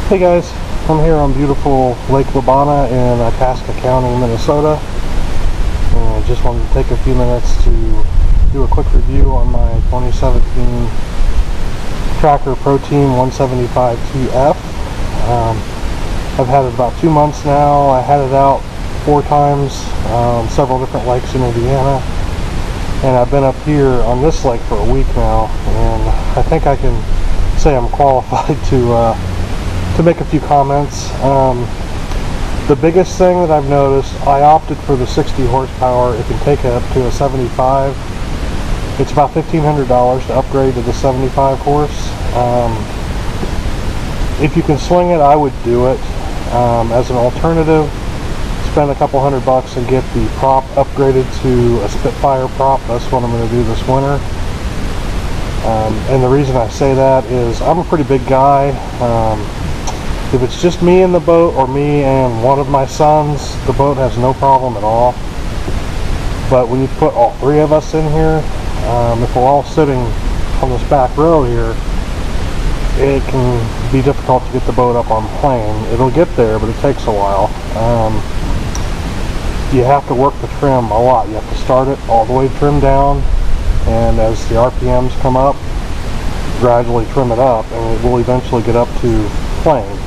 Hey guys, I'm here on beautiful Lake Labana in Itasca County, Minnesota, and I just wanted to take a few minutes to do a quick review on my 2017 Tracker Pro Team 175TF. I've had it about 2 months now. I had it out 4 times, several different lakes in Indiana, and I've been up here on this lake for a week now, and I think I can say I'm qualified to make a few comments. The biggest thing that I've noticed, I opted for the 60 horsepower. It can take it up to a 75. It's about $1,500 to upgrade to the 75 horse. If you can swing it, I would do it. As an alternative, spend a couple $100 and get the prop upgraded to a Spitfire prop. That's what I'm going to do this winter. And the reason I say that is I'm a pretty big guy. If it's just me in the boat, or me and one of my sons, the boat has no problem at all. But when you put all 3 of us in here, if we're all sitting on this back row here, it can be difficult to get the boat up on plane. It'll get there, but it takes a while. You have to work the trim a lot. You have to start it all the way trimmed down, and as the RPMs come up, gradually trim it up, and it will eventually get up to plane.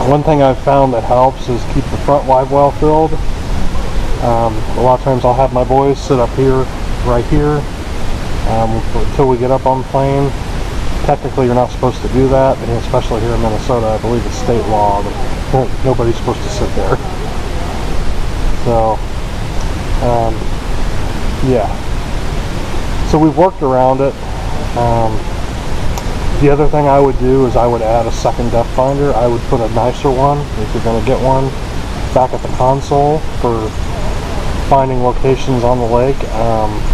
One thing I've found that helps is keep the front live well filled. A lot of times I'll have my boys sit up here, right here, until we get up on plane. Technically you're not supposed to do that, and especially here in Minnesota, I believe it's state law that nobody's supposed to sit there. So, yeah. So we've worked around it. The other thing I would do is I would add a second depth finder. I would put a nicer one, if you're going to get one, back at the console for finding locations on the lake.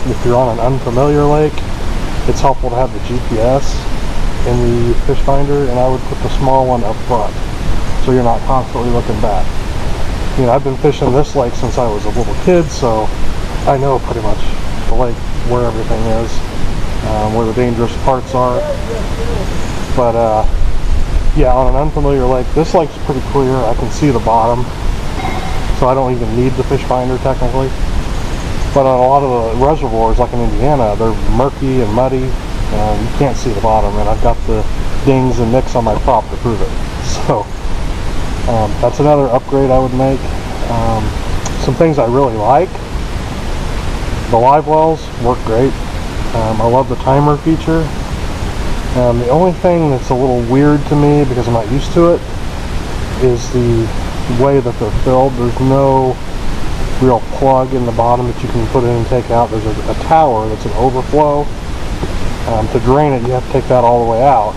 If you're on an unfamiliar lake, it's helpful to have the GPS in the fish finder, and I would put the small one up front so you're not constantly looking back. You know, I've been fishing this lake since I was a little kid, so I know pretty much the lake, where everything is, where the dangerous parts are. But yeah, on an unfamiliar lake, this lake's pretty clear. I can see the bottom, so I don't even need the fish finder technically. But on a lot of the reservoirs, like in Indiana, they're murky and muddy, and you can't see the bottom, and I've got the dings and nicks on my prop to prove it. So that's another upgrade I would make. Some things I really like: the live wells work great. I love the timer feature. The only thing that's a little weird to me, because I'm not used to it, is the way that they're filled. There's no real plug in the bottom that you can put in and take out. There's a tower that's an overflow. To drain it, you have to take that all the way out.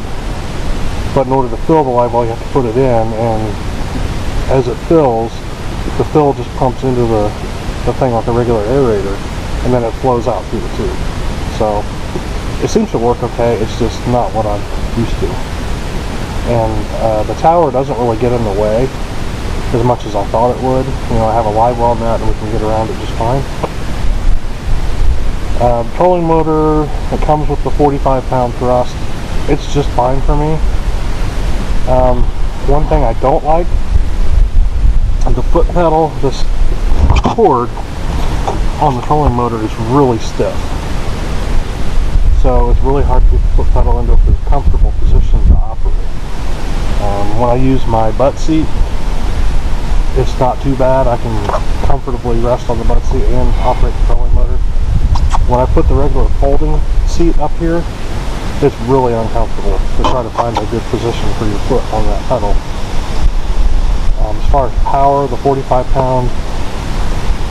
But in order to fill the live well, you have to put it in, and as it fills, the fill just pumps into the thing like a regular aerator, and then it flows out through the tube. So it seems to work okay. It's just not what I'm used to. And the tower doesn't really get in the way as much as I thought it would. You know, I have a live well net, and we can get around it just fine. Trolling motor, it comes with the 45-pound thrust. It's just fine for me. One thing I don't like, the foot pedal, this cord on the trolling motor is really stiff. So it's really hard to get the foot pedal into a comfortable position to operate. When I use my butt seat, it's not too bad. I can comfortably rest on the butt seat and operate the trolling motor. When I put the regular folding seat up here, it's really uncomfortable to try to find a good position for your foot on that pedal. As far as power, the 45-pound,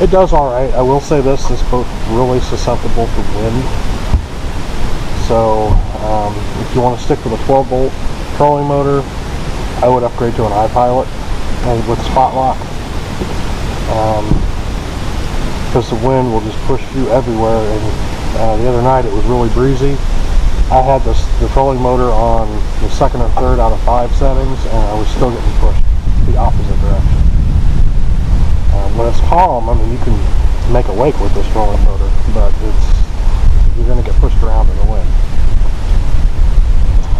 it does alright. I will say this boat's really susceptible to wind. So if you want to stick with a 12-volt trolling motor, I would upgrade to an iPilot and with spot lock. Because the wind will just push you everywhere, and the other night it was really breezy. I had the trolling motor on the 2nd or 3rd out of 5 settings, and I was still getting pushed the opposite direction. When it's calm, I mean, you can make a wake with this trolling motor, but you're going to get pushed around in the wind.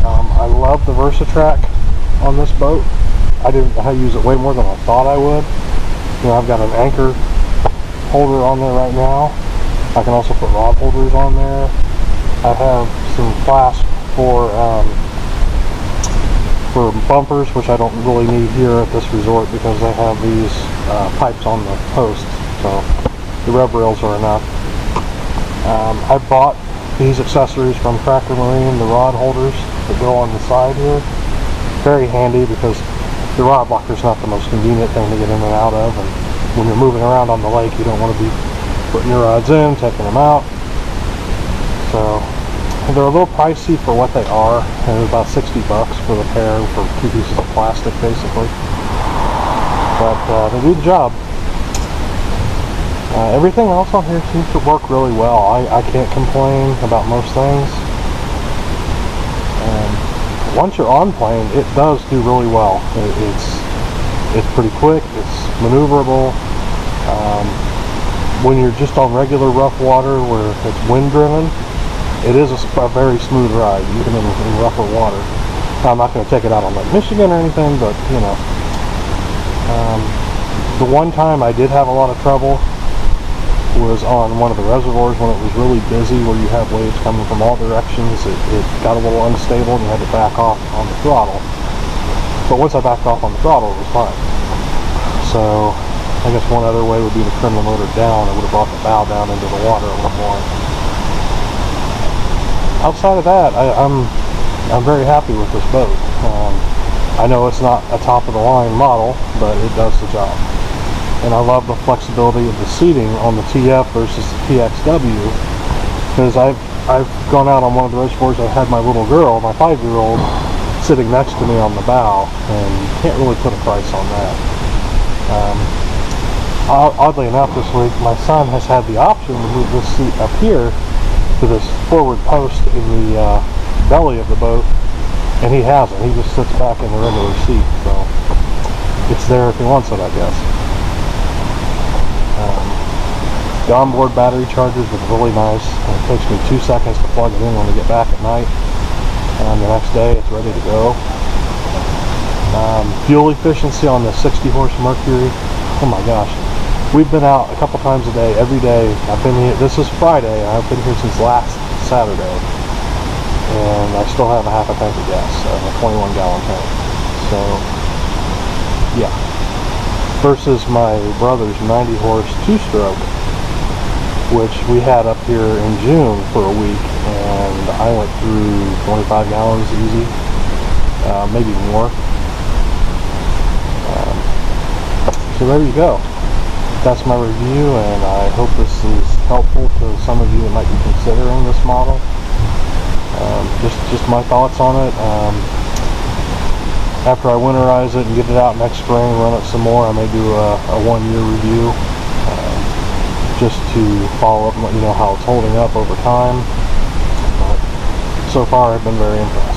I love the VersaTrack on this boat. I use it way more than I thought I would. You know, I've got an anchor holder on there right now. I can also put rod holders on there. I have some flasks for bumpers, which I don't really need here at this resort because they have these pipes on the post, so the rev rails are enough. I bought these accessories from Cracker Marine, the rod holders that go on the side here. Very handy because the rod blocker is not the most convenient thing to get in and out of, and when you're moving around on the lake you don't want to be putting your rods in, taking them out. So they're a little pricey for what they are. They're about 60 bucks for the pair for 2 pieces of plastic basically, but they do the job. Everything else on here seems to work really well. I can't complain about most things. Once you're on plane, it does do really well. It's pretty quick, it's maneuverable. When you're just on regular rough water where it's wind driven, it is a very smooth ride, even in rougher water. I'm not going to take it out on Lake Michigan or anything, but you know. The one time I did have a lot of trouble was on one of the reservoirs when it was really busy, where you have waves coming from all directions. It got a little unstable and you had to back off on the throttle. But once I backed off on the throttle, it was fine. So I guess one other way would be to trim the motor down. It would have brought the bow down into the water a little more. Outside of that, I'm very happy with this boat. I know it's not a top of the line model, but it does the job. And I love the flexibility of the seating on the TF versus the TXW, because I've gone out on one of the reservoirs. I had my little girl, my 5-year-old, sitting next to me on the bow, and you can't really put a price on that. Oddly enough, this week my son has had the option to move this seat up here to this forward post in the belly of the boat, and he hasn't. He just sits back in the regular seat, so it's there if he wants it, I guess. The onboard battery chargers was really nice. It takes me 2 seconds to plug it in when we get back at night, and the next day it's ready to go. Fuel efficiency on the 60 horse Mercury, oh my gosh. We've been out a couple times a day, every day. I've been here, this is Friday, I've been here since last Saturday, and I still have a half a tank of gas, a 21 gallon tank. So yeah, versus my brother's 90 horse 2-stroke, which we had up here in June for a week, and I went through 25 gallons easy, maybe more. So there you go. That's my review, and I hope this is helpful to some of you that might be considering this model. Just my thoughts on it. After I winterize it and get it out next spring, run it some more, I may do a 1-year review. Just to follow up and let you know how it's holding up over time. But so far I've been very impressed.